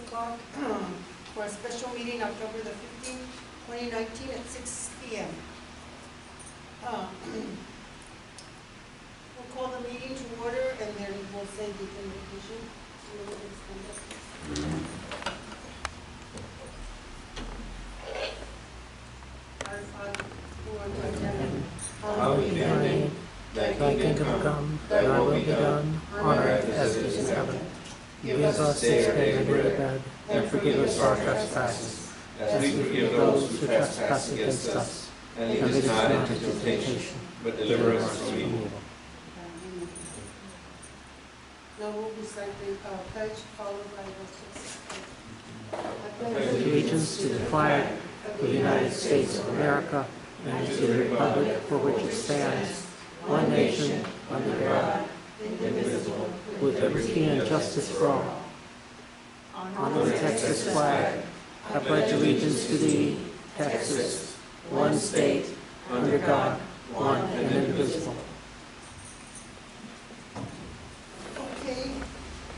o'clock for a special meeting October the 15th, 2019 at 6 p.m. We'll call the meeting to order and then we'll say the invocation. Our Father, who art in heaven, Hallowed be thy name. Thy kingdom come, thy will be done, on earth as it is in heaven. Give us this day our daily bread, and forgive us our trespasses, as we forgive those who trespass against us. And lead us not into temptation, but deliver us from evil. Now we'll recite the pledge followed by the Pledge allegiance to the flag of the United States of America and to the republic for which it stands, one nation, under God, indivisible, with liberty and justice for all. Honor the Texas flag. I pledge allegiance to thee, Texas, one state, under God, one and indivisible. Okay,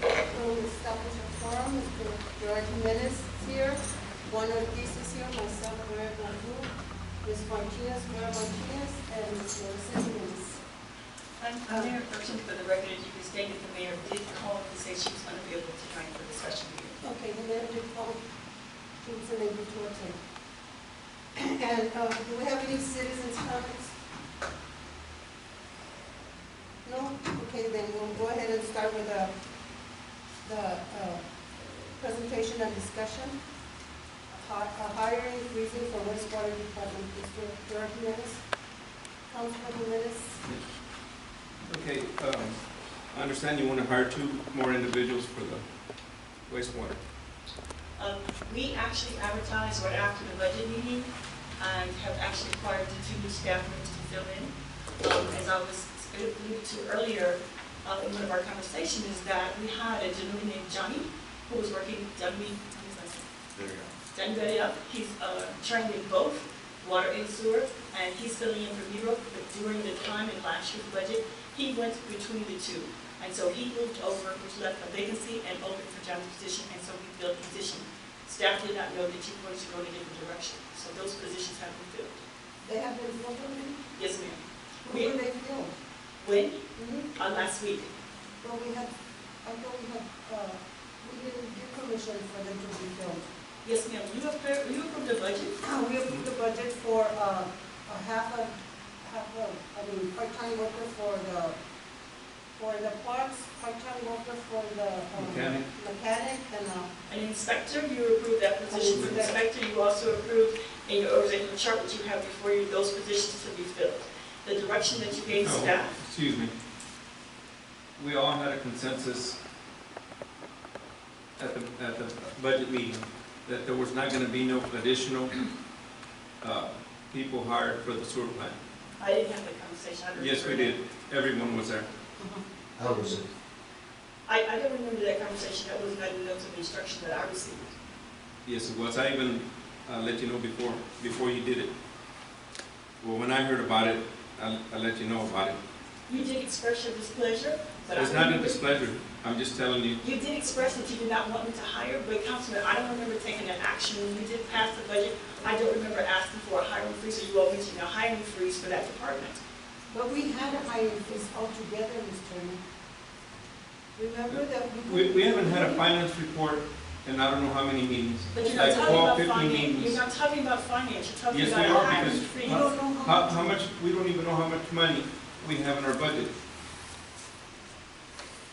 we'll establish a forum. Mr. George Jimenez is here, Juan Ortiz is here, myself, Maria Blanco, Ms. Martinez, Maria Martinez, and Ms. Jimenez. Mayor, person for the record, as you can state that the mayor did call to say she was unavailable tonight for the special meeting. Okay, the mayor did call. She was unable to attend. And do we have any citizens' comments? No? Okay, then we'll go ahead and start with the presentation and discussion. Hiring reason for wastewater department. Mr. George Jimenez. Councilman Jimenez. Okay, I understand you want to hire 2 more individuals for the wastewater. We actually advertised right after the budget meeting and have actually acquired the 2 new staff members to fill in. As I was alluded to earlier in one of our conversations, is that we had a gentleman named Johnny who was working, there you go. Done good up. He's trained in both water and sewer, and he's filling in for Miro, but during the time in last year's budget, he went between the 2. And so he moved over, which left a vacancy and opened for John's position, and so we filled the position. Staff did not know that you wanted to go in a different direction, so those positions have been filled. They have been filled already? Yes, ma'am. When were they filled? When? Last week. Well, I thought we didn't give permission for them to be filled. Yes, ma'am. You approved the budget? We approved the budget for part-time worker for the parks, part-time worker for the mechanic, and an inspector. You approved that position for the inspector. You also approved in your organizational chart which you have before you those positions to be filled. The direction that you gave staff. Excuse me. We all had a consensus at the budget meeting that there was not going to be no additional people hired for the sewer plant. I didn't have that conversation. Yes, we did. Everyone was there. How was it? I don't remember that conversation. That was not in the notes of instruction that I received. Yes, it was. I even let you know before you did it. Well, when I heard about it, I let you know about it. You did express your displeasure, but it's not a displeasure. I'm just telling you. You did express that you did not want me to hire, but Councilman, I don't remember taking that action. When you did pass the budget, I don't remember asking for a hiring freeze, or you all mentioned a hiring freeze for that department. but we had a hiring freeze altogether, Mr. Chairman. Remember that we haven't had a finance report in I don't know how many meetings. But you're not like talking 12, about 15 finance. meetings. You're not talking about finance. You're talking Yes, about we a are, hiring because freeze. we don't know how much, we don't even know how much money we have in our budget.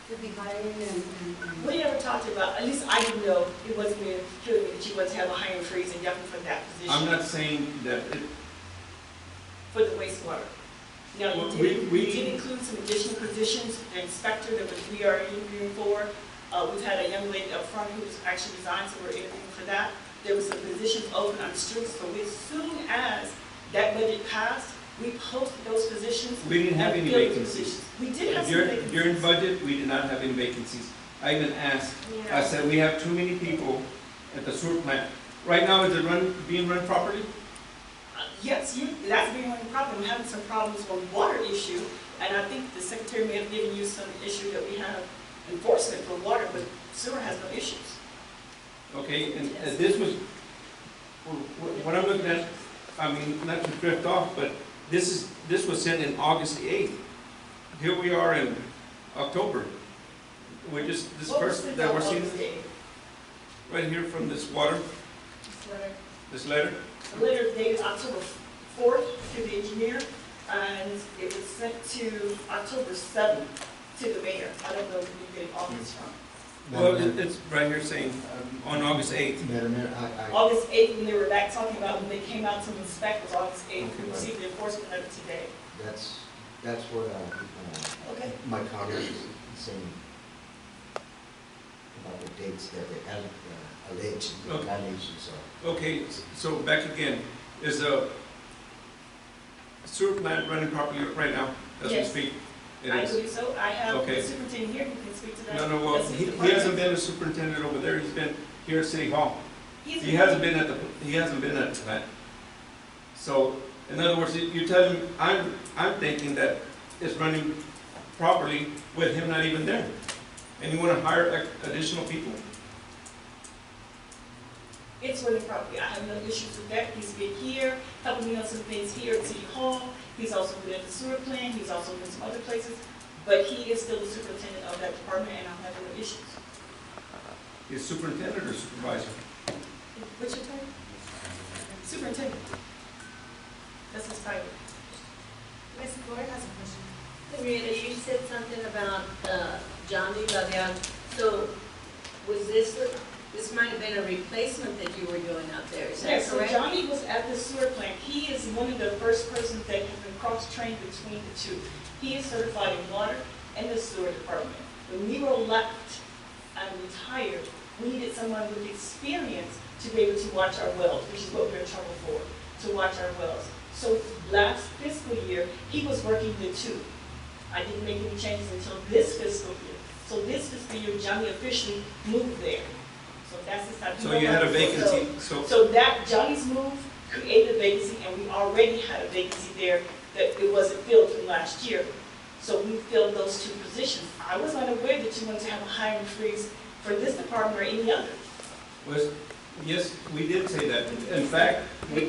to be hiring and We never talked about, at least I didn't know, it wasn't being clear to me that you wanted to have a hiring freeze and definitely for that position. I'm not saying that it, For the wastewater. Now, Well, you did include some additional positions, the inspector that we are interviewing for. We've had a young lady up front who's actually resigned, so we're interviewing for that. There were some positions open on the streets, so as soon as that budget passed, we posted those positions. we didn't have any vacancies. We did have some vacancies. During budget, we did not have any vacancies. I even asked, I said, we have too many people at the sewer plant. Right now, is it being run properly? Yes, that's being one problem. We're having some problems on water issue, and I think the secretary may have given you some issue that we have enforcement for water, but sewer has no issues. Okay, and this was, what I'm looking at, I mean, not to drift off, but this was sent in August the 8th. Here we are in October. We're just, this What was person the that we're note seeing, on the date? right here from this water, this letter. The letter is dated October 4th to the engineer, and it was sent to October 7th to the mayor. I don't know who you get August from. Well, it's right here saying on August 8th. Madam Mayor, August 8th, when they were back talking about when they came out to inspect, was August 8th. Okay. We received the enforcement letter today. that's what Okay. my comment is saying about the dates that they have alleged Okay. violations of. Okay, so back again, is the sewer plant running properly right now as we Yes. speak? It I is. believe so. I have the Okay. superintendent here, who can speak to that. No, no, well, That's his he department. hasn't been a superintendent over there, he's been here at City Hall. He's He hasn't been at the plant. So, in other words, you tell him, I'm thinking that it's running properly with him not even there. And you wanna hire additional people? It's running properly. I have no issues with that. He's been here, helping me on some things here at City Hall. He's also been at the sewer plant. He's also been some other places. But he is still the superintendent of that department, and I'm having no issues. Is superintendent or supervisor? What's your title? Superintendent. That's his title. Ms. Gordon has a question. Henrietta, you said something about John D. Lavian. So was this might have been a replacement that you were doing out there, is that Yes, so correct? Johnny was at the sewer plant. He is one of the first persons that has been cross-trained between the two. He is certified in water and the sewer department. When Nero left and retired, we needed someone with experience to be able to watch our wells, which is what we're in trouble for, to watch our wells. So last fiscal year, he was working the two. I didn't make any changes until this fiscal year. So this fiscal year, Johnny officially moved there. So that's the type. So you had a vacancy, so, So that Johnny's move created a vacancy, and we already had a vacancy there that it wasn't filled from last year. So we filled those two positions. I was not aware that you wanted to have a hiring freeze for this department or any other. was, yes, we did say that. In fact,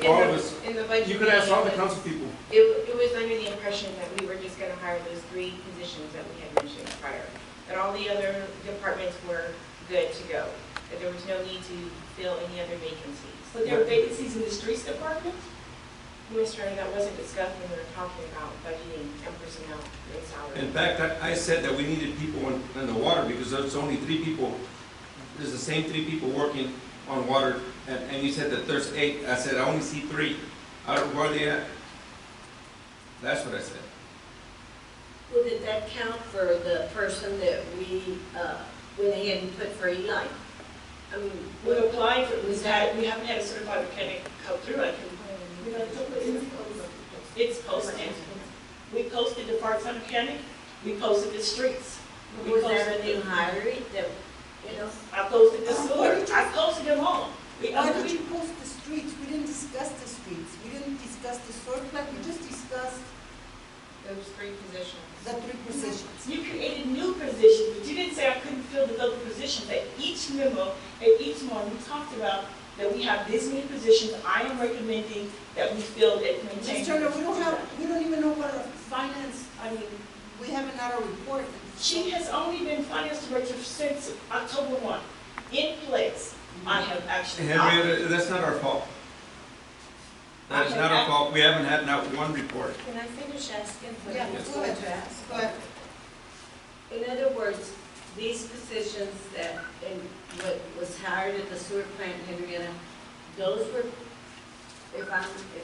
all of us, In the budget you could ask all the meeting, council people. it was under the impression that we were just gonna hire those 3 positions that we had mentioned prior. That all the other departments were good to go. That there was no need to fill any other vacancies. But there are vacancies in the streets department? Mr. that wasn't discussed when we were talking about budgeting and personnel and salary. In fact, I said that we needed people in the water because there's only 3 people, there's the same 3 people working on water, and you said that there's 8. I said, I only see 3. I don't know where they at. That's what I said. Well, did that count for the person that we went ahead and put for Eli? I mean, We applied for, Was that- we haven't had a certified mechanic come through. I can, it's posted. We posted the part-time mechanic, we posted the streets. We was there posted a new the- hire that, you know? I posted the Why sewer, did you- I posted them all. Why did you post the streets? We didn't discuss the streets. We didn't discuss the sewer plant. We just discussed Those 3 positions. the 3 positions. You created new positions, but you didn't say I couldn't fill the other positions. At each memo, at each one, we talked about that we have this many positions. I am recommending that we fill and maintain. Ms. Turner, we don't even know what our finance, I mean, we haven't had a report. She has only been finance director since October 1, in place. I have actually. Henrietta, that's not our fault. That is not our fault. We haven't had not one report. Can I finish asking what Yeah, I was go going ahead. to ask? Go ahead. In other words, these positions that, and what was hired at the sewer plant, Henrietta, those were, if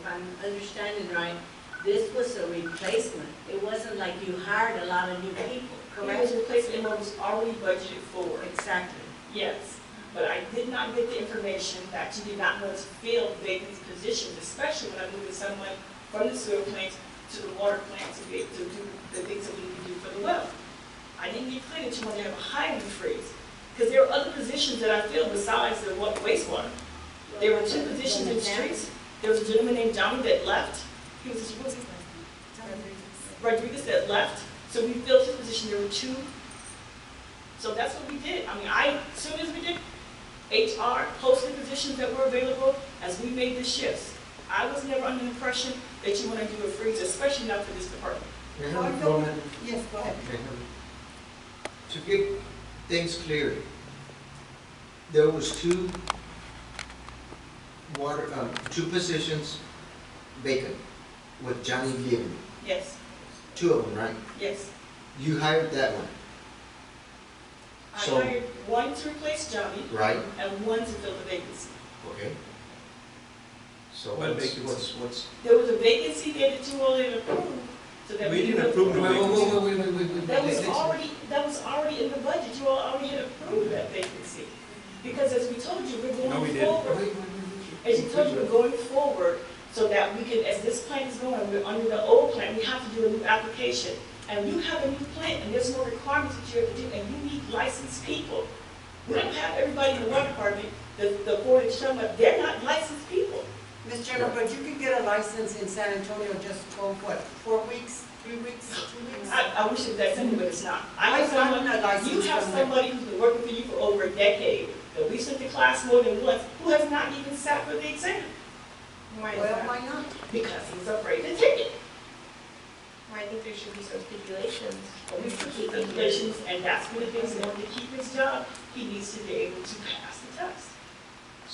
I'm understanding right, this was a replacement. It wasn't like you hired a lot of new people, It correct? was replacing what was already budgeted for. Exactly. Yes, but I did not get the information that you did not want to fill vacant positions, especially when I moved someone from the sewer plant to the water plant to be able to do the things that we need to do for the well. I didn't get clear that you want to have a hiring freeze, because there are other positions that I filled besides the wastewater. There were 2 positions in the streets. There was a gentleman named Johnny that left. He was, what was his name? Rodriguez that left. So we filled his position. There were 2. So that's what we did. I mean, as soon as we did, HR posted positions that were available as we made the shifts. I was never under the impression that you want to do a freeze, especially not for this department. May I have the floor, ma'am? Yes, go ahead. May I have- To keep things clear, there was two positions vacant with Johnny leaving. Yes, Two of them, right? yes. You hired that one, I So- hired one to replace Johnny right? and one to fill the vacancy. Okay. So What what's, vacancy? what's? There was a vacancy there that you all didn't approve, so that We we didn't approve Wait, no wait, vacancy. wait. That was Let's- already in the budget, you all already had approved that vacancy. Because as we told you, we're No, we going didn't. forward, as you told you, we're going forward, so that we can, as this plan is going, we're under the old plan, we have to do a new application. And you have a new plan, and there's more requirements that you have to do, and you need licensed people. We don't have everybody in the water department, the board is showing up, they're not licensed people. Ms. Jennifer, but you can get a license in San Antonio just for what, 4 weeks, 3 weeks, 2 weeks? I wish it was that simple, but it's not. Why is that someone- not licensed You have from there? somebody who's been working for you for over a decade, that we sent to class more than once, who has not even sat for the exam, Why is Well, that? why not? because he's afraid to take it. Well, I think there should be some stipulations. But we put the stipulations, and that's one of the things, in order to keep his job, he needs to be able to pass the test.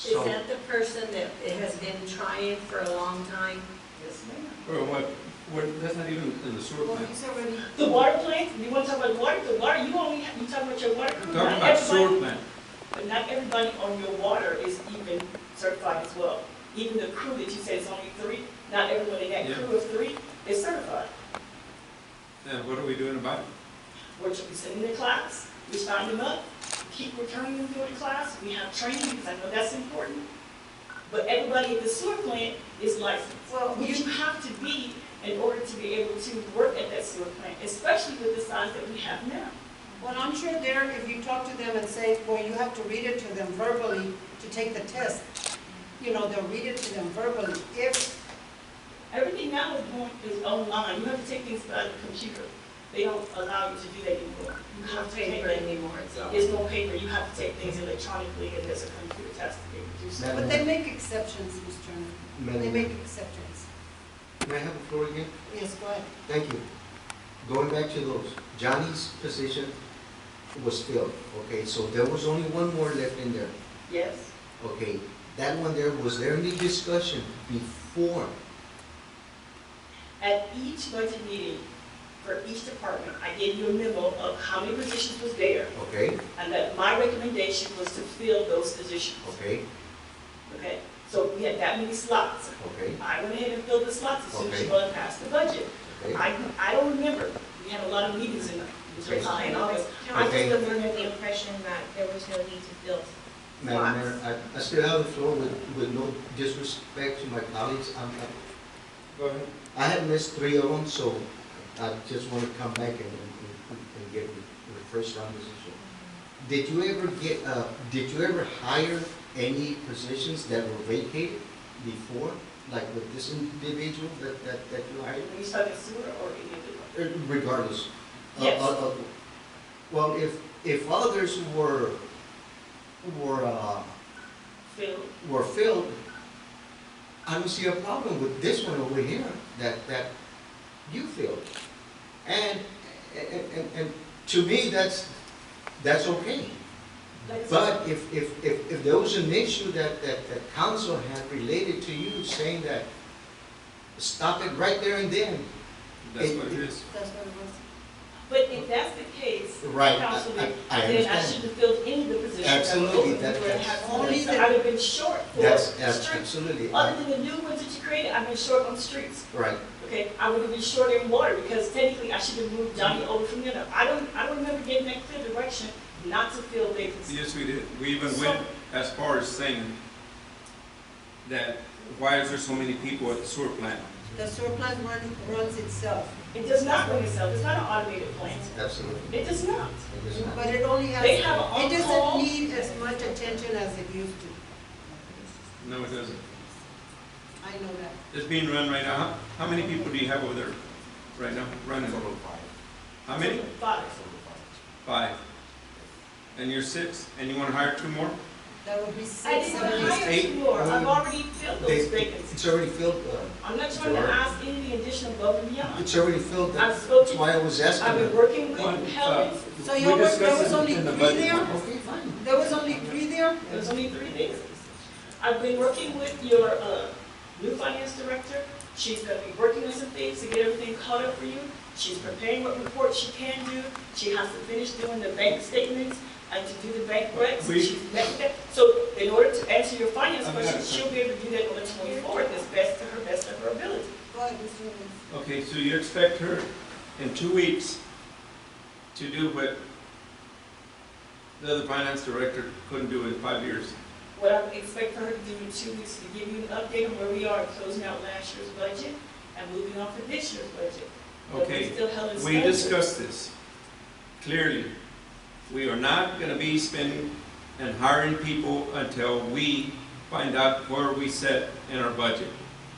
Is that the person that has been trying for a long time? Yes, ma'am. Or that's not even in the sewer Well, plant. he's already, The water plant, you want to talk about water, the water, you only, you talk about your water crew, We're talking not about sewer everybody, plant. but not everybody on your water is even certified as well. Even the crew that you said is only 3, not everyone in that Yeah. crew of 3 is certified. Yeah, what are we doing about it? We're sending the class, we sign them up, keep returning them through the class, we have training, because I know that's important. But everybody at the sewer plant is licensed. well, Which you have to be in order to be able to work at that sewer plant, especially with the size that we have now. well, I'm sure there, if you talk to them and say, well, you have to read it to them verbally to take the test, you know, they'll read it to them verbally. If, Everything now is online, you have to take things out of the computer. They don't allow you to do that anymore. You Not have to take paper it. anymore, it's all. There's no paper, you have to take things electronically, and there's a computer test to be able to do so. but they make exceptions, Ms. Turner. They Madam, make exceptions. may I have the floor again? Yes, go ahead. Thank you. Going back to those, Johnny's position was filled, okay, so there was only one more left in there, Yes, okay? That one there, was there any discussion before? at each budget meeting for each department, I gave you a memo of how many positions was there, Okay, and that my recommendation was to fill those positions, okay, okay? So we had that many slots. okay, I went ahead and filled the slots as soon as you Okay. went past the budget. okay. I don't remember, we had a lot of meetings in July and August. I Okay. just Council don't was under the remember. impression that there was no need to fill. Madam Mayor, I still have the floor with no disrespect to my colleagues. Go ahead. I have missed 3 of them, so I just want to come back and get refreshed on this issue. Did you ever hire any positions that were vacated before, like with this individual that you hired? When you started sewer or any of the Regardless. Yes. Well, if others were field, filled, I don't see a problem with this one over here that you filled. And to me, that's okay. like I said, But if there was an issue that council had related to you saying that, stop it right there and then. That's what it is. That's what it was. but if that's the case, Right, Councilman, I then I understand. shouldn't have filled any of the positions that were Absolutely, open. that- Where I that's- had Only only, the- I'd have been short for That's the streets. absolutely, Other than the new ones that you created, I've been short on the streets. right. Okay, I would have been short in water because technically I should have moved Johnny over from there. I don't remember getting that clear direction not to fill vacancies. Yes, we did. We even went as far as saying that, why is there so many people at the sewer plant? The sewer plant runs itself, It does not run itself, it's not an automated plant. Absolutely. It does not. It is not. but it only has, They have an it on-call. doesn't need as much attention as it used to. No, it doesn't. I know that. It's being run right now. How many people do you have over there right now running? How many? 5. 5. And you're 6, and you want to hire 2 more? That would be I six, didn't seven, hire eight. two more, I've already filled those vacancies. It's already filled, I'm not trying to ask anything additional above and beyond. it's already filled, I've that's spoken, why I was I've asking. been working One, with Helen, So we there discussed was it only in the three budget. there? Okay, fine. There was only three there? there's only 3 vacancies. I've been working with your new finance director. She's gonna be working on some things to get everything caught up for you. She's preparing what reports she can do. She has to finish doing the bank statements and to do the bank recs. We- She's met with that. So in order to answer your finance I've got question, it. she'll be able to do that on the 24th as best of her ability. Go ahead, Mr. Williams. Okay, so you expect her in 2 weeks to do what the other finance director couldn't do in 5 years? What I expect for her to do in 2 weeks is to give you an update on where we are closing out last year's budget and moving on for this year's budget. But Okay, we still held it we scheduled. discussed this clearly. We are not gonna be spending and hiring people until we find out where we set in our budget.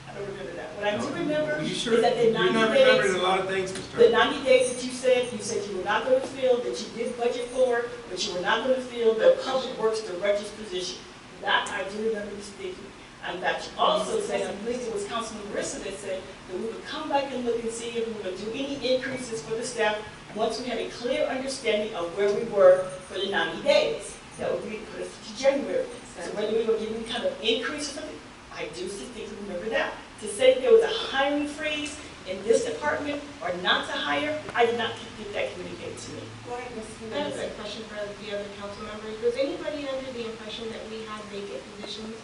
I don't remember that. What I do No. remember You is sure? that the You're 90 not days, remembering a lot of things, Mr. the 90 days that you said you were not going to fill, that you did budget for, but you were not going to fill the public works director's position. That I do remember distinctly. And that you also said, I believe it was Councilman Marissa that said that we would come back and look and see if we would do any increases for the staff once we had a clear understanding of where we were for the 90 days. That would be put us to January. So whether we were giving kind of increase or something, I do distinctly remember that. To say there was a hiring freeze in this department or not to hire, I did not get that communicated to me. Go ahead, Mr. I have Williams. a question for the other council members. Was anybody under the impression that we had vacant positions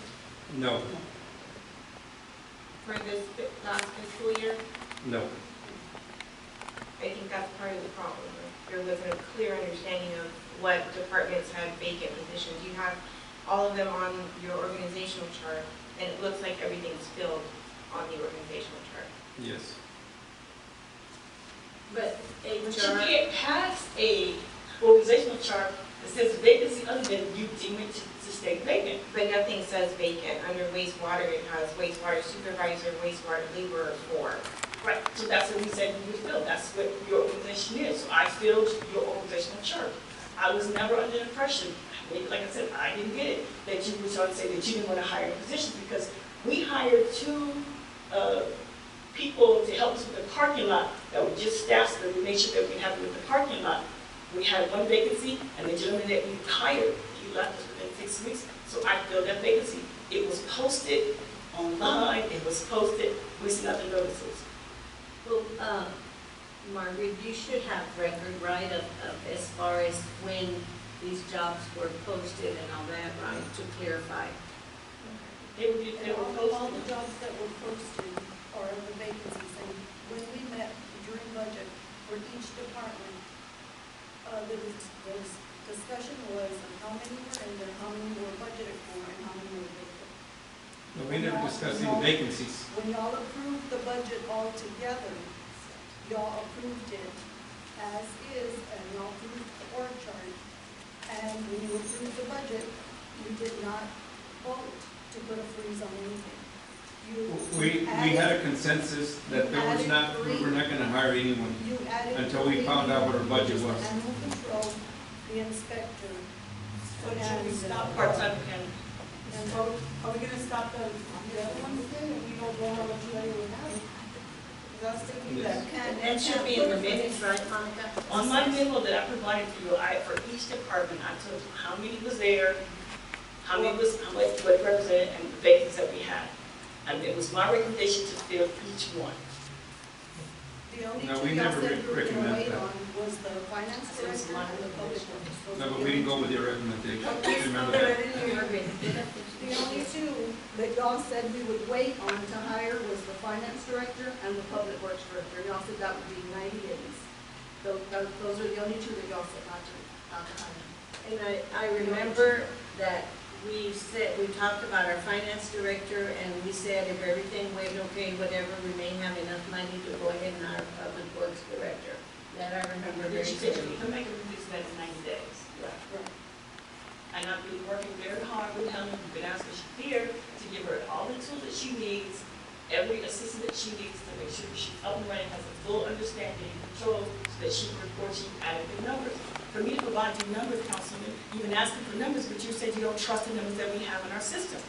No, for this last fiscal year? no. I think that's part of the problem. There wasn't a clear understanding of what departments had vacant positions. You have all of them on your organizational chart, and it looks like everything's filled on the organizational chart. Yes. But But you HR, can't pass a organizational chart that says vacancy other than you deem it to stay vacant. But nothing says vacant. Under wastewater, it has wastewater supervisor, wastewater laborer 4. Right, so that's what we said we would fill. That's what your organization is. So I filled your organizational chart. I was never under the impression, like I said, I didn't get it, that you were trying to say that you didn't want to hire positions because we hired 2 people to help us with the parking lot that were just staff, so that we made sure that we had with the parking lot. We had 1 vacancy, and the gentleman that we hired, he left us within 6 weeks, so I filled that vacancy. It was posted online, it was posted, we sent out the notices. well, Margaret, you should have record, right, of as far as when these jobs were posted and all that, right, to clarify. They were All the posted. jobs that were posted or the vacancies, and when we met during budget for each department, the discussion was on how many were in there, how many were budgeted for, and how many were vacant. No, we never discussed any vacancies. When y'all approved the budget all together, y'all approved it as is, and y'all approved the org chart. And when you approved the budget, you did not vote to put a freeze on anything. We had a consensus that there was not, we were not gonna hire anyone. You added. Until we found out what our budget was. Animal control, the inspector. Should we stop part-time and And are we gonna stop the other ones then, if you don't know how much money we have? Because I was thinking that can. That should be in the minutes, right, Monica? on my memo that I provided to you, for each department, I took how many was there, how much what it represented, and the vacancies that we had. And it was my recommendation to fill each one. The only No, two we y'all never said you were gonna recommended wait that. on was the finance director and the public works. Those No, were but the we didn't only go two. with your recommendation. Okay, Remember but I that? didn't hear you. The only two that y'all said we would wait on to hire was the finance director and the public works director. Y'all said that would be 90 days. Those are the only two that y'all said not to hire. And I remember that we talked about our finance director, and we said if everything went okay, whatever, we may have enough money to go ahead and hire a public works director. That I remember And very then she said clearly. you can make a release that in 90 days. Right. And I've been working very hard with Helen, we've been asking here to give her all the tools that she needs, every assistance that she needs to make sure she's up and running, has a full understanding and control, so that she can report you adequate numbers. for me to provide you numbers, Councilman. You've been asking for numbers, but you said you don't trust the numbers that we have in our system.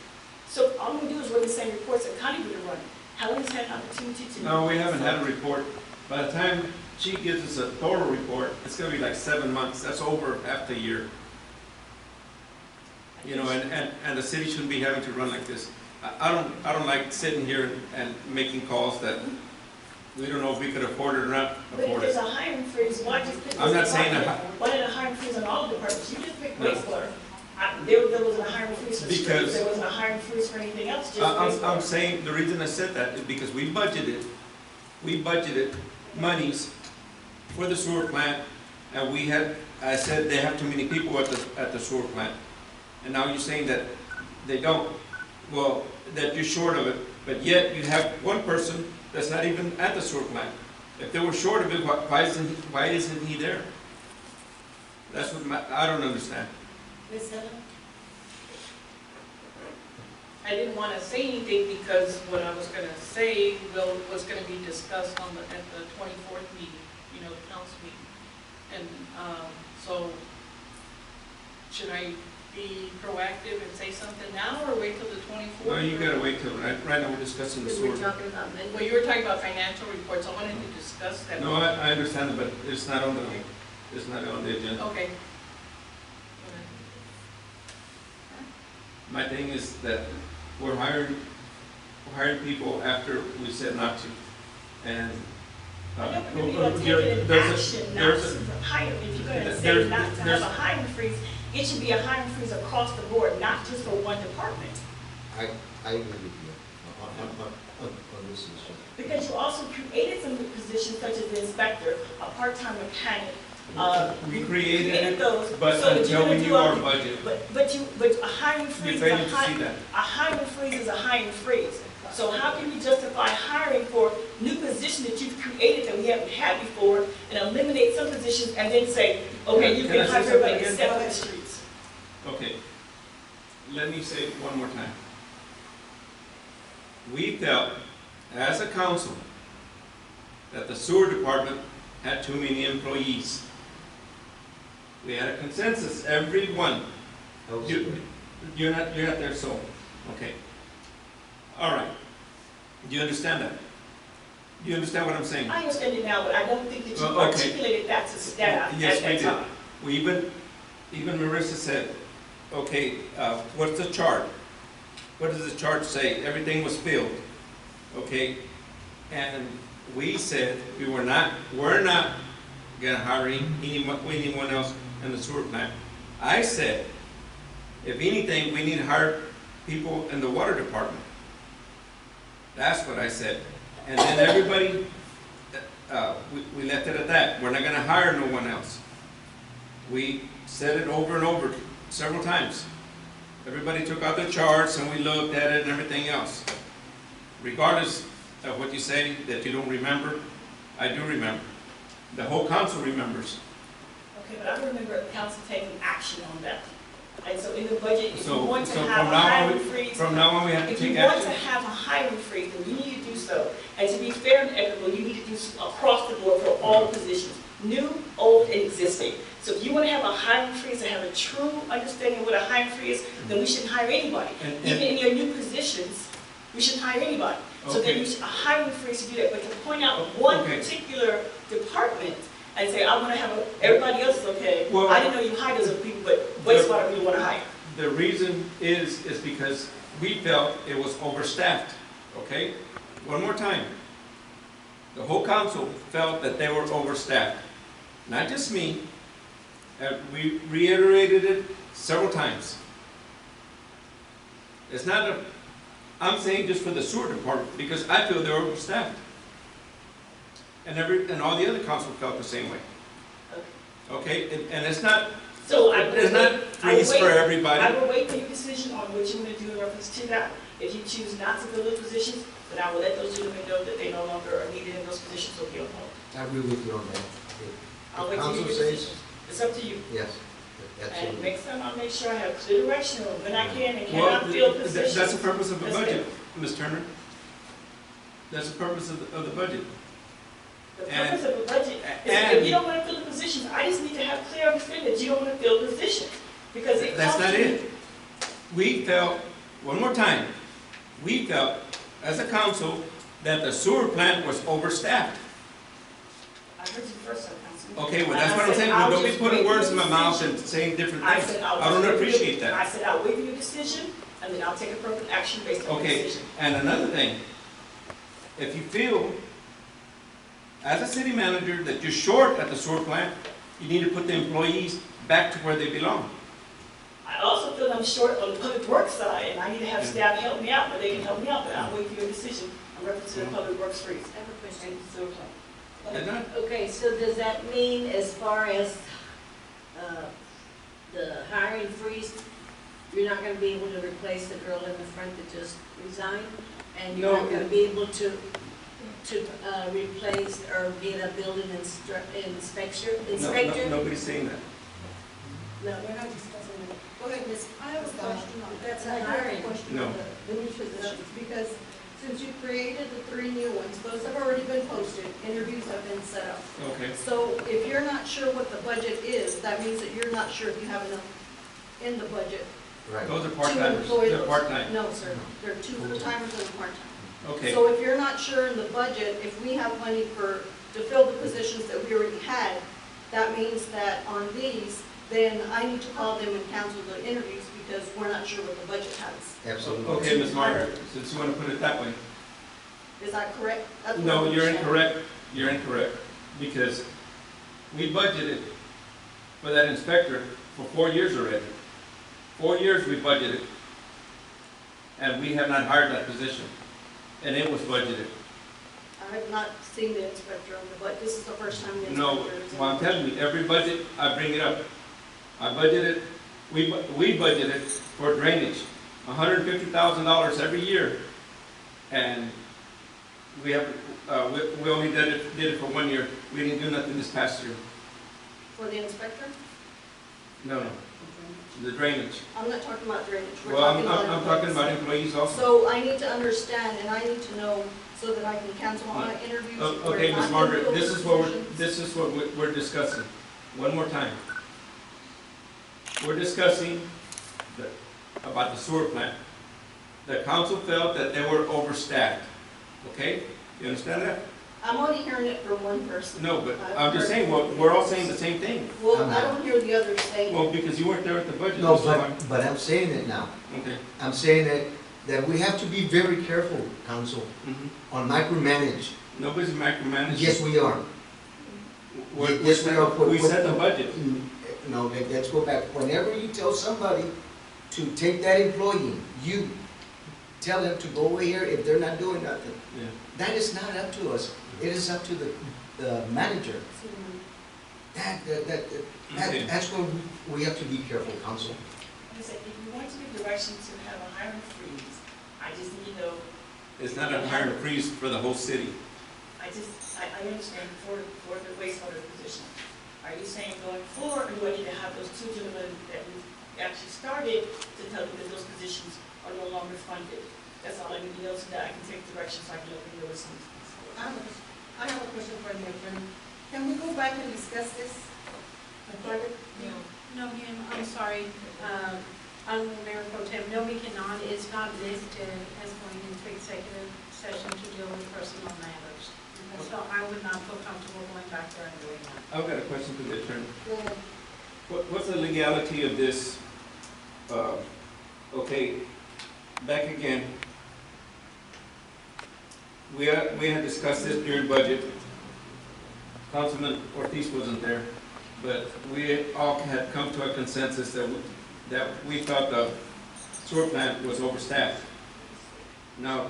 So all I'm gonna do is run the same reports that Connie would have run. Helen has had an opportunity to. No, we haven't had a report. By the time she gives us a thorough report, it's gonna be like 7 months. That's over half the year. You know, and the city shouldn't be having to run like this. I don't like sitting here and making calls that we don't know if we could afford it or not But if afford there's it. a hiring freeze, why just pick this I'm not saying department? Why did a hiring freeze on all the departments? You just picked No. wastewater. There wasn't a hiring freeze for streets, Because- there wasn't a hiring freeze for anything else, just I'm wastewater. saying, the reason I said that is because we budgeted monies for the sewer plant, and I said they have too many people at the sewer plant. And now you're saying that they don't, well, that you're short of it, but yet you have one person that's not even at the sewer plant. If they were short of it, why isn't he there? That's what I don't understand. Ms. Helen? I didn't want to say anything because what I was going to say was going to be discussed at the 24th meeting, you know, the council meeting. And so, should I be proactive and say something now or wait till the 24th? No, you gotta wait till, right now we're discussing the Because sewer. we're talking about Well, Monday. you were talking about financial reports. I wanted to discuss that. No, I understand it, but it's not on the agenda. Okay. My thing is that we're hiring people after we said not to. And, I know, but you are taking an action not to hire. If you're going to say not to have a hiring freeze, it should be a hiring freeze across the board, not just for one department. I agree with you on this issue. Because you also created some new positions such as the inspector, a part-time mechanic. we created it, those. but So until you're we gonna knew do our all- budget, But a hiring you're freeze is failing to see that. a hiring freeze is a hiring freeze. So how can you justify hiring for new positions that you've created that we haven't had before and eliminate some positions and then say, okay, you Can I can say hire everybody something except for again? the streets? Okay, let me say it one more time. We felt, as a council, that the sewer department had too many employees. We had a consensus, everyone. I was- You're not there, so, okay. All right. Do you understand that? Do you understand what I'm saying? I understand it now, but I don't think that you Well, okay. articulated that to staff Yes, at we that did. time. We even Marissa said, okay, what's the chart? What does the chart say? Everything was filled, okay? And we said we're not gonna hire anyone else in the sewer plant. I said, if anything, we need to hire people in the water department. That's what I said. And then everybody, we left it at that. We're not gonna hire no one else. We said it over and over several times. Everybody took out the charts and we looked at it and everything else. Regardless of what you say that you don't remember, I do remember. The whole council remembers. Okay, but I remember council taking action on that. And so in the budget, if you So want to from have a now on, hiring freeze, from now on, we have to if you take want to action. have a hiring freeze, then you need to do so. And to be fair and equitable, you need to do so across the board for all positions, new, old, and existing. So if you want to have a hiring freeze and have a true understanding of what a hiring freeze is, then we shouldn't hire anybody. And- Even in your new positions, we shouldn't hire anybody. So then Okay. you should, a hiring freeze to do that, but to point out one Okay. particular department and say, I want to have everybody else is okay. Well- I didn't know you hired those other people, but wastewater we want to hire. The reason is because we felt it was overstaffed, okay? One more time. The whole council felt that they were overstaffed. Not just me. We reiterated it several times. It's not I'm saying just for the sewer department, because I feel they're overstaffed. And all the other council felt the same way. Okay, and it's not, So I it's not freeze for everybody. I will wait for your decision on what you're going to do in reference to that. If you choose not to fill those positions, then I will let those gentlemen know that they no longer are needed in those positions, so be on hold. I agree with you on that. I'll The wait till you council get your says, decision. It's up to you. yes, And absolutely. next time I'll make sure I have clear direction on when I can and Well, cannot fill positions. that's the purpose of the That's budget, Ms. Turner. That's the purpose of the budget. The And- purpose of a budget is and- if you don't want to fill the positions, I just need to have clear understanding that you don't want to fill the positions. Because it That's costs not you. it. We felt, one more time, we felt as a council that the sewer plant was overstaffed. I heard you first, Councilman. Okay, well, And that's I what I'm said, saying. I'll Don't be just putting wait for words in your my mouth decision. and saying different I things. said, I don't appreciate I that. said, I'll wait for your decision, and then I'll take appropriate action based on your Okay, decision. and another thing, if you feel, as a city manager, that you're short at the sewer plant, you need to put the employees back to where they belong. I also feel I'm short on the public works side, and I need to have staff help me out, but they can help me out, but I'll wait for your decision. I'm referencing the public works freeze. I have a question. And so, And that- Okay, so does that mean as far as the hiring freeze, you're not gonna be able to replace the girl in the front that just resigned? And you're No, not gonna be able to replace or get a building inspector? Nobody's saying that. No, We're not discussing it. Go ahead, Ms. I have a question on That's that. a I have hiring. a question No. on the new positions, because since you created the 3 new ones, those have already been posted, interviews have been set up. Okay. So if you're not sure what the budget is, that means that you're not sure if you have enough in the budget Right. Those are to part-timers. employ They're those. part-time. No, sir, they're 2 full-timers and a part-time. Okay. So if you're not sure in the budget, if we have money to fill the positions that we already had, that means that on these, then I need to call them and cancel the interviews because we're not sure what the budget has. Absolutely. Okay, Ms. Margaret, since you want to put it that way. Is that correct? That's what No, I'm you're understanding. incorrect. You're incorrect. Because we budgeted for that inspector for 4 years already. 4 years we budgeted. And we have not hired that position. And it was budgeted. I have not seen the inspector on the budget. This is the first time the No, inspector is. well, I'm telling you, every budget, I bring it up. I budgeted, we budgeted for drainage, $150,000 every year. And we have, we only did it for 1 year. We didn't do nothing this past year. For the inspector? No, the drainage. I'm not talking about drainage. We're Well, I'm employees. talking about employees also. So I need to understand and I need to know so that I can cancel my interviews. if we're Okay, not Ms. gonna Margaret, fill this the is what positions. we're discussing. One more time. We're discussing about the sewer plant. The council felt that they were overstaffed. Okay? You understand that? I'm only hearing it from one person. No, but I've I'm just heard- saying, well, we're all saying the same thing. Well, I don't hear the others saying. Well, because you weren't there at the budget. No, Mr. Martin. but I'm saying it now. Okay. I'm saying that we have to be very careful, council, Mhm. on micromanage. Nobody's micromanaging. Yes, we are. We Yes, we are. set the budget. No, let's go back. Whenever you tell somebody to take that employee, you tell them to go over here if they're not doing nothing. Yeah. That is not up to us. It is up to the manager. Okay. That's where we have to be careful, council. like I said, if you want to give direction to have a hiring freeze, I just need to know, It's not a hiring freeze for the whole city. I understand for the wastewater position. Are you saying going forward, or do I need to have those 2 gentlemen that we actually started to tell them that those positions are no longer funded? That's all I need to know so that I can take direction so I can let them know what's on. I have a question for the attorney. Can we go back and discuss this? in private? No, ma'am, I'm sorry. I'm Mayor Pro Tem. No, we cannot. It's not listed as going into executive session to deal with personal matters. So I would not feel comfortable going back there and doing that. I've got a question for the attorney. Go ahead. What's the legality of this? Okay, back again. We had discussed this during budget. Councilman Ortiz wasn't there, but we all had come to a consensus that we thought the sewer plant was overstaffed. Now,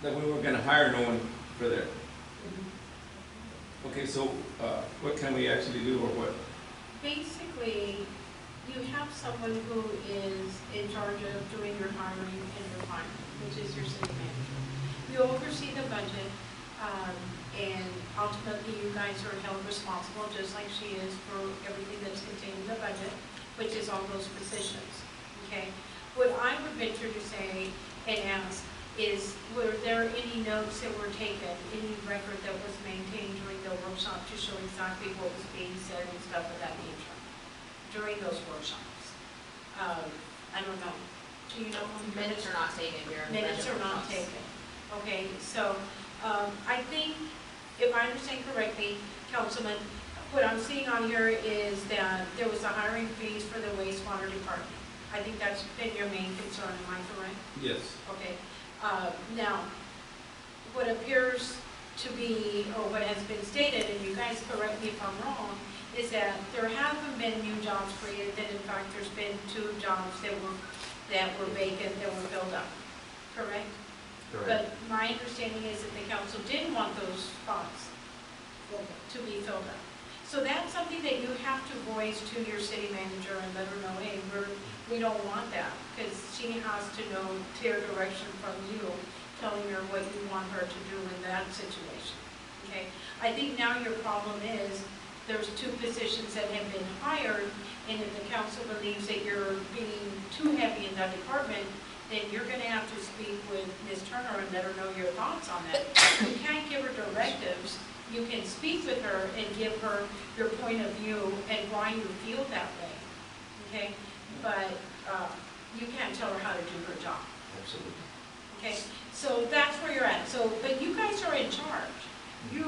that we were gonna hire no one for there. Okay, so, what can we actually do, or what? Basically, you have someone who is in charge of doing your hiring and your firing, which is your city manager. You oversee the budget, and ultimately you guys are held responsible, just like she is, for everything that's contained in the budget, which is all those positions, okay? What I would venture to say and ask, were there any notes that were taken, any record that was maintained during the workshop to show exactly what was being said and stuff of that nature during those workshops? I don't know. Do you know? Minutes are not taken, your Minutes are not taken. Okay, so I think, if I understand correctly, Councilman, what I'm seeing on here is that there was a hiring freeze for the wastewater department. I think that's been your main concern, am I correct? Yes. Okay. Now, what appears to be, or what has been stated, and you guys correct me if I'm wrong, is that there haven't been new jobs created, that in fact there's been 2 jobs that were vacant, that were filled up, correct? Correct. But my understanding is that the council didn't want those spots to be filled up. So that's something that you have to voice to your city manager and let her know, hey, we don't want that, because she has to know clear direction from you, telling her what you want her to do in that situation, okay? I think now your problem is, there's 2 positions that have been hired, and if the council believes that you're being too heavy in that department, then you're gonna have to speak with Ms. Turner and let her know your thoughts on that. You can't give her directives. You can speak with her and give her your point of view and why you feel that way, okay? But you can't tell her how to do her job. Absolutely. Okay, so that's where you're at. So, but you guys are in charge. You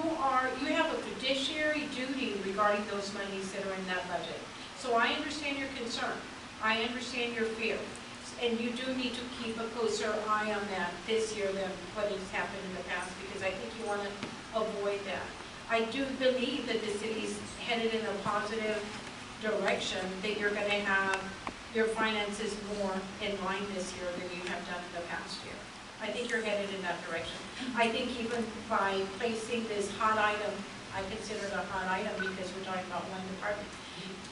have a fiduciary duty regarding those monies that are in that budget. So I understand your concern. I understand your fear. And you do need to keep a closer eye on that this year than what has happened in the past, because I think you want to avoid that. I do believe that the city's headed in a positive direction, that you're going to have your finances more in line this year than you have done in the past year. I think you're headed in that direction. I think even by placing this hot item, I consider it a hot item because we're talking about one department,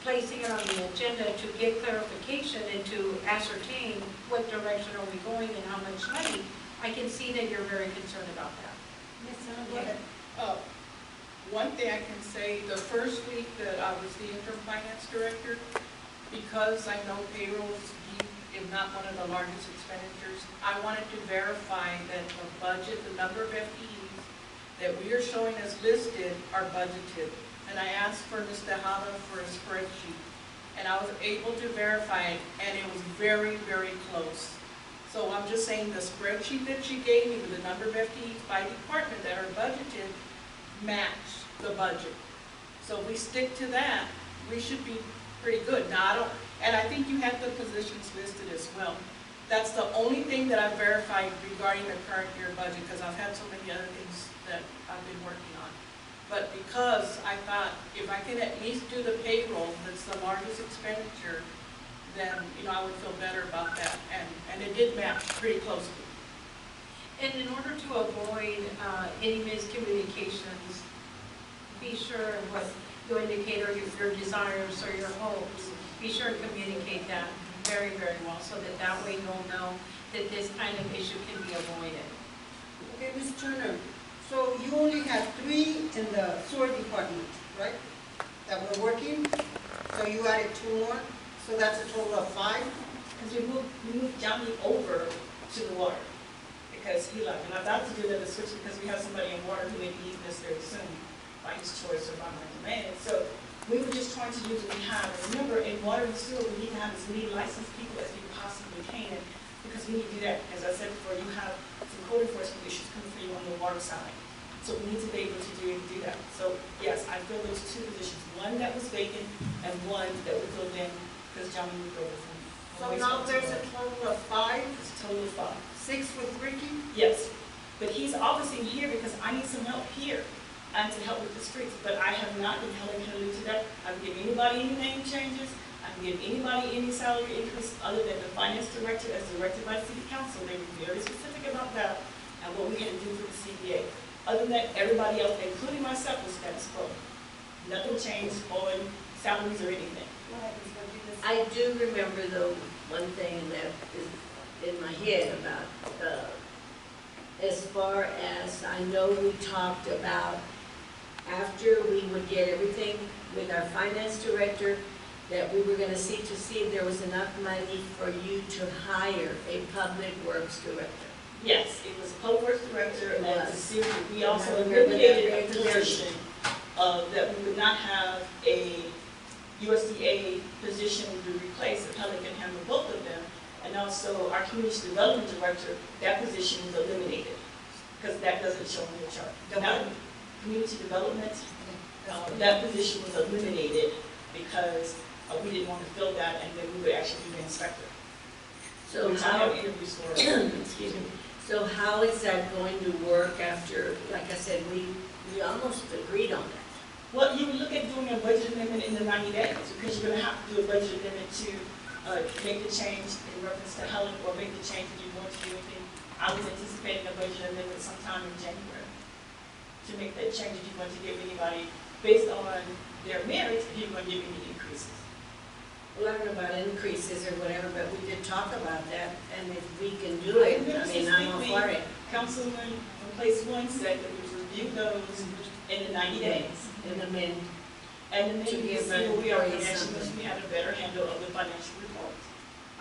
placing it on the agenda to get clarification and to ascertain what direction are we going and how much money, I can see that you're very concerned about that. Ms. Sana, go ahead. One thing I can say, the first week that I was the interim finance director, because I know payrolls, if not one of the largest expenditures, I wanted to verify that the budget, the number of FTEs that we are showing as listed are budgeted. And I asked for Ms. Tejada for a spreadsheet, and I was able to verify it, and it was very, very close. So I'm just saying the spreadsheet that she gave me with the number of FTEs by department that are budgeted match the budget. So if we stick to that, we should be pretty good. Now, and I think you have the positions listed as well. That's the only thing that I've verified regarding the current year budget, because I've had so many other things that I've been working on. But because I thought if I can at least do the payroll, that's the largest expenditure, then I would feel better about that. And it did match pretty closely. And in order to avoid any miscommunications, be sure what you indicate or your desires or your hopes, be sure to communicate that very, very well, so that way you'll know that this kind of issue can be avoided. Okay, Ms. Turner, so you only have 3 in the sewer department, right? That were working, so you added 2 more, so that's a total of 5? Because we moved Johnny over to the water, because he left. And I've got to do that switch because we have somebody in water who may be leaving us very soon, by his choice or by my demand. So we were just trying to use what we have. And remember, in water and sewer, we need to have as many licensed people as we possibly can, because we need to do that. As I said before, you have some code enforcement issues coming for you on the water side. So we need to be able to do that. So yes, I feel those 2 positions, one that was vacant and one that we filled in because Johnny moved over from. So now there's a total of 5? It's a total of 5. 6 with Ricky? Yes, but he's obviously here because I need some help here and to help with the streets. But I have not been held accountable to that. I can give anybody any name changes. I can give anybody any salary increase other than the finance director as directed by City Council. They were very specific about that and what we had to do for the CBA. Other than that, everybody else, including myself, was status quo. Nothing changed on salaries or anything. I do remember though, one thing that is in my head about, as far as I know we talked about after we would get everything with our finance director, that we were going to see if there was enough money for you to hire a public works director. Yes, it was public works director, and then the series, we also I remember that eliminated very a clearly. position that we would not have a USDA position to replace, the Pelican can handle both of them. And also our community development director, that position was eliminated, because that doesn't show on the chart. Now, community development, that position was eliminated because we didn't want to fill that, and then we would actually be the inspector. So Which I how, have interviews for. excuse me, so how is that going to work after, like I said, we almost agreed on that. Well, you would look at doing a budget amendment in the 90 days, because you're gonna have to do a budget amendment to make the change in reference to Helen, or make the change if you want to do anything. I was anticipating a budget amendment sometime in January to make that change if you want to give anybody, based on their merits, if you're going to give any increases. Well, I don't know about increases or whatever, but we did talk about that, and if we can do it, I mean, I'm all for it. Councilman from place one said that we review those in the 90 days. And amend, And then To maybe give see where we are employees financially, something. we had a better handle of the financial reports.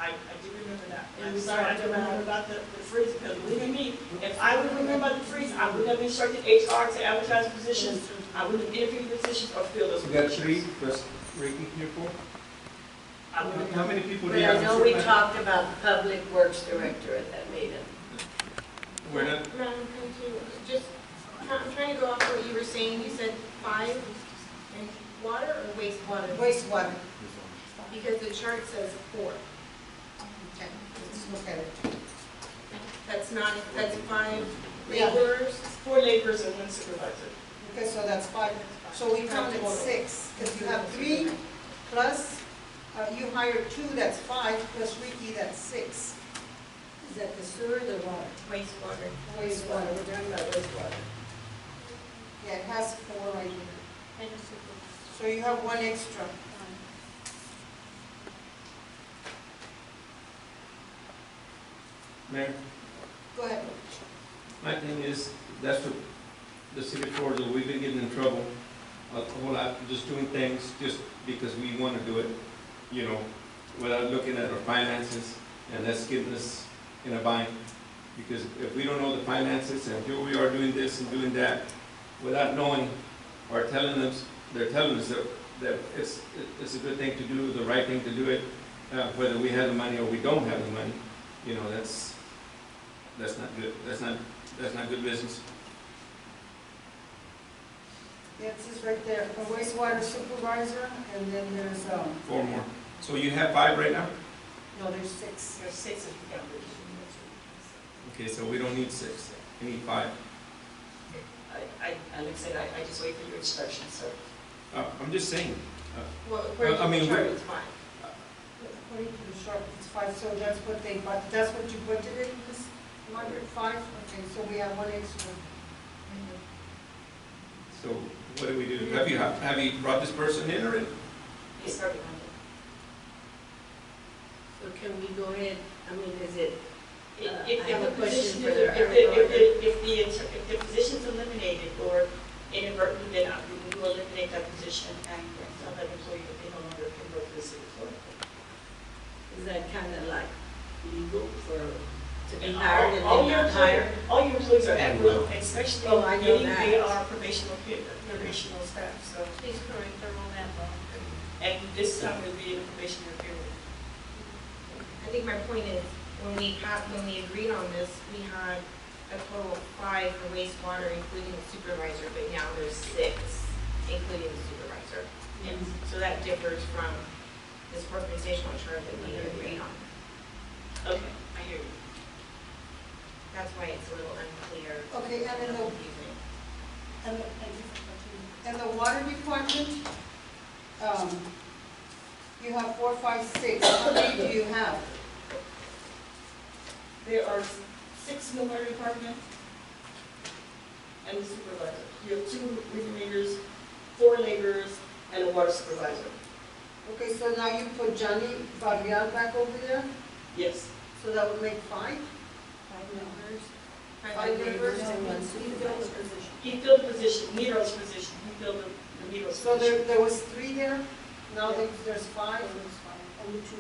I do remember that. And I'm we sorry, I talked don't remember about- about the freeze, because believe me, if I would remember about the freeze, I would have instructed HR to advertise positions. I would have interviewed positions or filled those We got positions. 3 plus Ricky here 4. I would How have, many people do but you I have? know we talked about the public works director at that meeting. We're not, Madam President, just, I'm trying to go off what you were saying. You said 5 in water or wastewater? Wastewater. Because the chart says 4. Okay, let's look at it. That's not, that's 5 Yeah. laborers? 4 laborers and 1 supervisor. Okay, so that's 5. So we counted 6, because you have 3 plus, you hired 2, that's 5, plus Ricky, that's 6. Is that the sewer or the water? Wastewater. Wastewater, we're talking about wastewater. Yeah, it has 4 right here. And a supervisor. So you have 1 extra. Mayor, Go ahead. my thing is, that's what the city of Floresville, we've been getting in trouble a whole lot, just doing things just because we want to do it, you know, without looking at our finances, and that's getting us in a bind. Because if we don't know the finances, and here we are doing this and doing that, without knowing or telling us, they're telling us that it's a good thing to do, the right thing to do it, whether we have the money or we don't have the money, you know, that's not good. That's not good business. Yeah, it says right there, a wastewater supervisor, and then there's, 4 more. So you have 5 right now? no, there's 6. There's 6 if you count Ricky. Okay, so we don't need 6. We need 5. Like I said, I just wait for your instructions, so. I'm just saying. Well, according I mean, to the chart, we- it's 5. According to the chart, it's 5, so that's what they, but that's what you budgeted, this 5? Okay, so we have 1 extra. So what do we do? Have you brought this person in or? He started Monday. So can we go ahead, I mean, is it, If I have a the question position, for if the position's eliminated or inadvertently, then we will eliminate that position and tell that employee that they no longer can work for the city of Florida. is that kind of like legal for, to be And hired and all then your not hired? all your employees are at will, especially Oh, I know many, that. they are probational staff, so. Please correct her on that one. And this time will be in a probationary period. I think my point is, when we agreed on this, we had a total of 5 for wastewater, including the supervisor, but now there's 6, including the supervisor. And so that differs from this organizational chart that we agreed on. Okay, I hear you. That's why it's a little unclear. Okay, and in the, Confusing. and the water department, you have 4, 5, 6. How many do you have? There are 6 in the water department and the supervisor. You have 2 regulators, 4 laborers, and a water supervisor. Okay, so now you put Johnny Barrial back over there, Yes. so that would make 5? 5 laborers and 1 supervisor. He filled the position, Nero's position. He filled the Nero's So position. there was 3 there, now there's 5? Only 2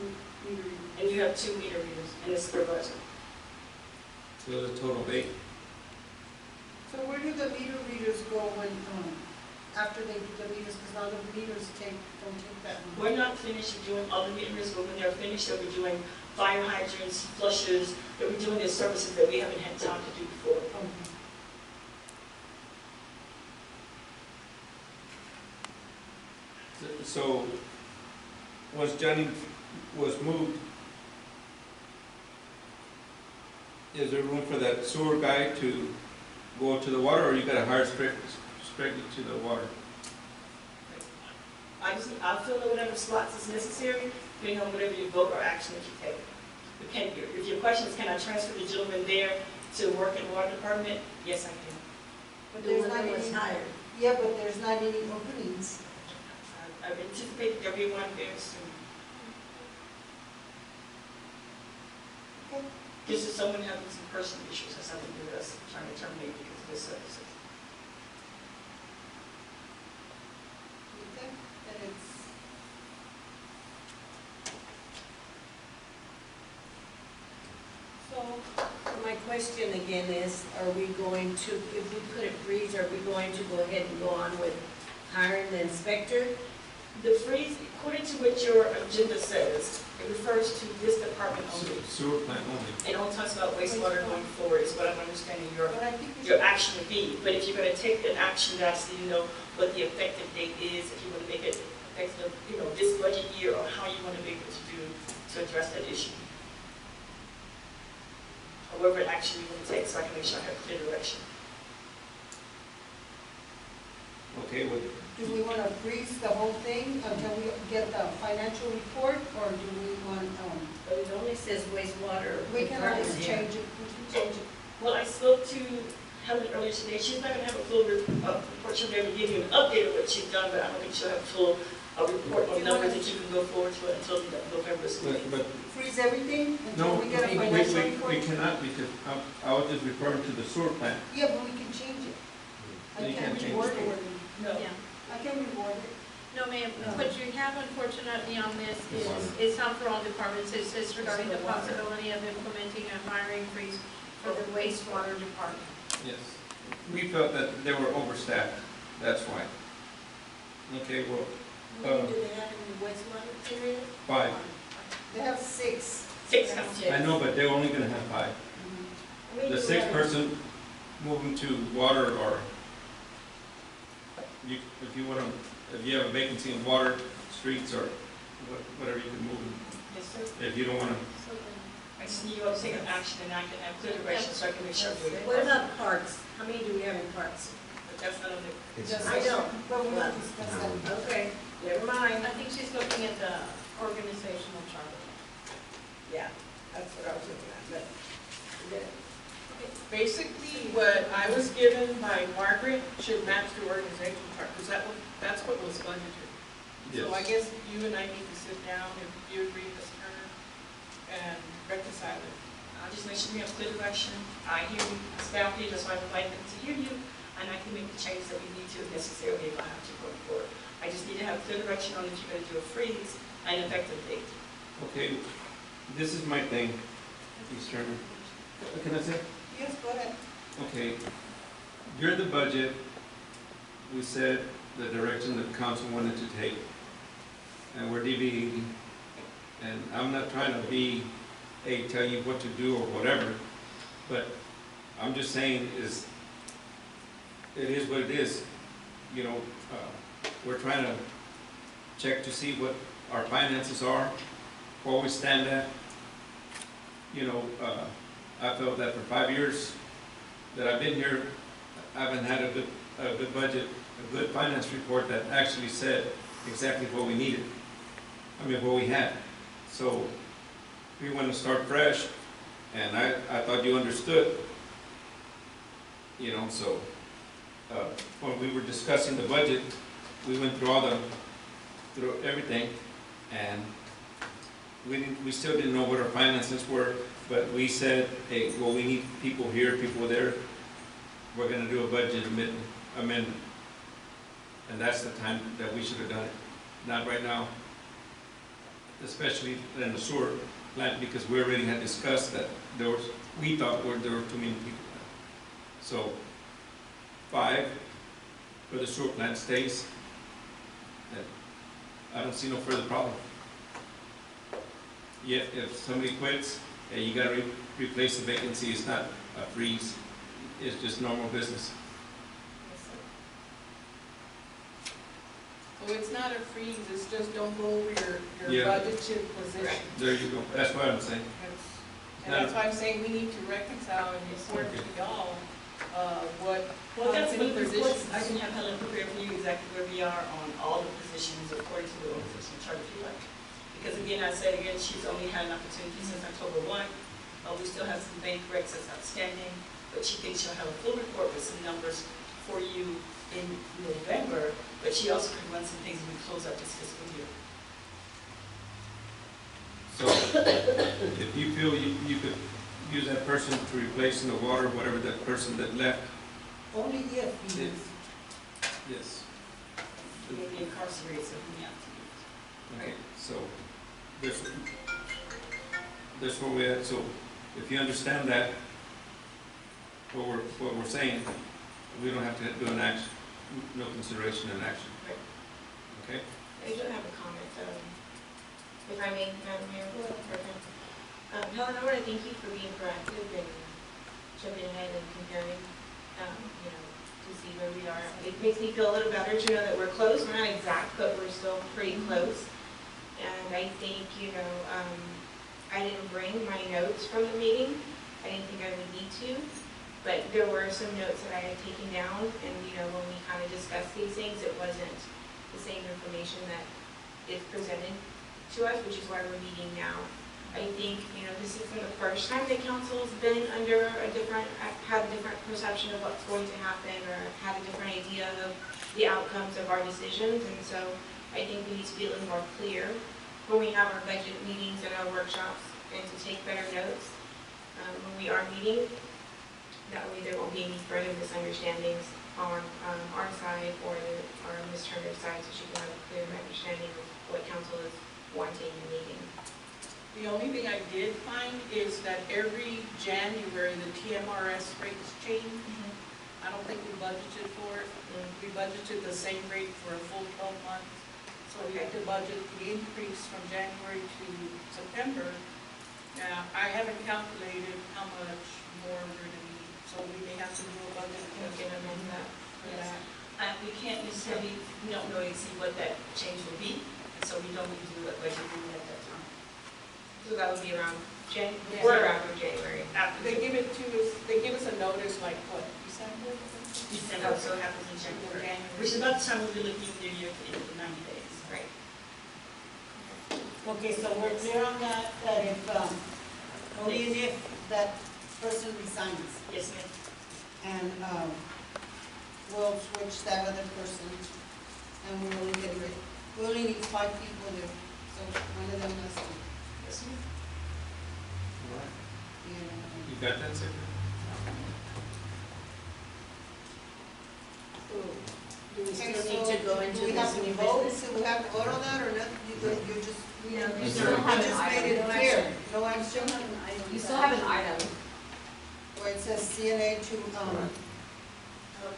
meter readers. And you have 2 meter readers and a supervisor. So the total of 8. So where do the meter readers go when, after they do the meters, because now the meters don't take that long? We're not finished doing all the meters, but when they're finished, they'll be doing fire hydrants, flushes, they'll be doing the services that we haven't had time to do before. So, once Johnny was moved, is there room for that sewer guy to go to the water, or you gotta hire strictly to the water? I'll fill in whatever slots is necessary, depending on whatever you vote or action that you take. Depending, if your question is, can I transfer the gentleman there to work in the water department? Yes, I can. But The there's one not that was any, hired. yeah, but there's not any openings. I anticipate there'll be one very soon. Okay. This is someone having some personal issues, has something to do with us trying to terminate because of this services. Okay, then it's, So my question again is, are we going to, if we put a freeze, are we going to go ahead and go on with hiring the inspector? The freeze, according to what your agenda says, it refers to this department only. Sewer plant only. It only talks about wastewater going forward, is what I'm understanding but I think we your should, action would be. But if you're gonna take an action, that's, you know, what the effective date is, if you wanna make it effective, you know, this budget year, or how you wanna be able to address that issue. However action you wanna take, so I can make sure I have clear direction. Okay, well, do we want to freeze the whole thing until we get the financial report, or do we want, But it only says wastewater. we can always department here. change it, we can change it. Well, I spoke to Helen earlier today. She's not gonna have a full report. She'll be able to give you an update of what she's done, but I don't think she'll have a full report on numbers that you can go forward to until November's meeting. but Freeze everything no, until we get a we financial report? cannot, because I was just referring to the sewer plant. Yeah, but we can change it. I You can can't change reword it. it. No. Yeah. I can reword it. No, ma'am, what you have unfortunately on this is, it's not for all departments, it says regarding the possibility of implementing a hiring freeze for the wastewater department. Yes. We felt that they were overstaffed, that's why. Okay, well, How many do they have in the wastewater area? 5. They have 6. 6 counts, yes. I know, but they're only gonna have 5. How many The do 6th they have? person moving to water, or if you have a vacancy in water, streets, or whatever, you can move them. Yes, sir. If you don't wanna, I just need you all to take an action, and I can have clear direction, so I can make sure I'm doing it. What about parks? How many do we have in parks? But that's not on the, I don't. But we will discuss that. Okay, never mind. I think she's looking at the organizational chart. Yeah, that's what I was looking at, but. Basically, what I was given by Margaret should match the organizational chart, because that's what was budgeted. So I guess you and I need to sit down, if you agree, Ms. Turner, and reconcile it. I'll just make sure we have clear direction. I hear you, staff here, that's why I'm inviting them to hear you, and I can make the changes that we need to if necessary if I have to going forward. I just need to have clear direction on if you're gonna do a freeze and an effective date. okay, this is my thing, Ms. Turner. Can I say? Yes, go ahead. Okay, during the budget, we said the direction that the council wanted to take, and we're deviating. And I'm not trying to tell you what to do or whatever, but I'm just saying it is what it is. You know, we're trying to check to see what our finances are, where we stand at. You know, I felt that for 5 years that I've been here, I haven't had a good budget, a good finance report that actually said exactly what we needed. I mean, what we had. So we want to start fresh, and I thought you understood. You know, so when we were discussing the budget, we went through through everything, and we still didn't know what our finances were. But we said, hey, well, we need people here, people there. We're going to do a budget amendment. And that's the time that we should have done it. Not right now, especially in the sewer. plant because we already had discussed that we thought there were too many people. So 5 for the sewer plant stays. I don't see no further problem. Yet if somebody quits, hey, you gotta replace the vacancy. It's not a freeze. It's just normal business. So it's not a freeze, it's just don't go over your Yeah. budgeted position. There you go. That's what I'm saying. And that's why I'm saying we need to reconcile and report to y'all, what. Well, that's how many what reports, positions. I can have Helen prepare for you exactly where we are on all the positions according to the organizational chart if you like. Because again, I said again, she's only had an opportunity since October 1. We still have some bank recs that's outstanding, but she thinks she'll have a full report with some numbers for you in November, but she also could run some things as we close out this fiscal year. So if you feel you could use that person to replace in the water, whatever that person that left, Only if he is. yes. She may be incarcerated, so we have to. Okay, so there's where we're at. So if you understand that, what we're saying, we don't have to do an action, no consideration and action. Right. Okay? I do have a comment, if I may, Madam Mayor. Helen, I want to thank you for being proactive and jumping ahead and comparing, to see where we are. It makes me feel a little better to know that we're close. We're not exact, but we're still pretty close. And I think, I didn't bring my notes from the meeting. I didn't think I would need to. But there were some notes that I had taken down, and when we kind of discussed these things, it wasn't the same information that is presented to us, which is why we're meeting now. I think, this isn't the first time that council's been under had a different perception of what's going to happen, or had a different idea of the outcomes of our decisions, and so I think we need to be a little more clear when we have our budget meetings and our workshops, and to take better notes when we are meeting. That way there won't be any further misunderstandings on our side or Ms. Turner's side, so she can have a clear understanding of what council is wanting and needing. The only thing I did find is that every January, the TMRS rates change. I don't think we budgeted for it. We budgeted the same rate for a full 12 months. So we had to budget the increase from January to September. Now, I haven't calculated how much more we're going to need, so we may have to do a budget. We can amend that. For that. We can't necessarily, we don't know exactly what that change will be, and so we don't need to do a budget meeting at that time. So that would be around Yeah. we're around January. After They give it to us, they give us a notice like what, December? December, so it happens in January, which is about the time we'll be looking at the year for the 90 days. Right. Okay, so we're clear on that if, only if that person resigns. Yes, ma'am. And, we'll switch that other person, and we only need 5 people there, so one of them has to, Yes, ma'am. All right. you You got that, Secretary? Do we Okay, still so need to go into do we have this to new vote? business? Do we have to vote on that, or not? You just, You You still have you an just made item. it clear, no action? You still have an item. Where it says CNA to,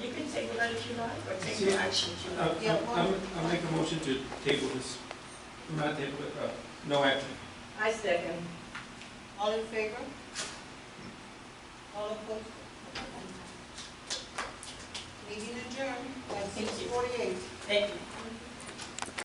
You can table that if you like, or take See, no action if you like. I'll make a motion to table this. Not table it, no action. I second. all in favor? All opposed? Meeting adjourned at Thank you. 6:48. Thank you.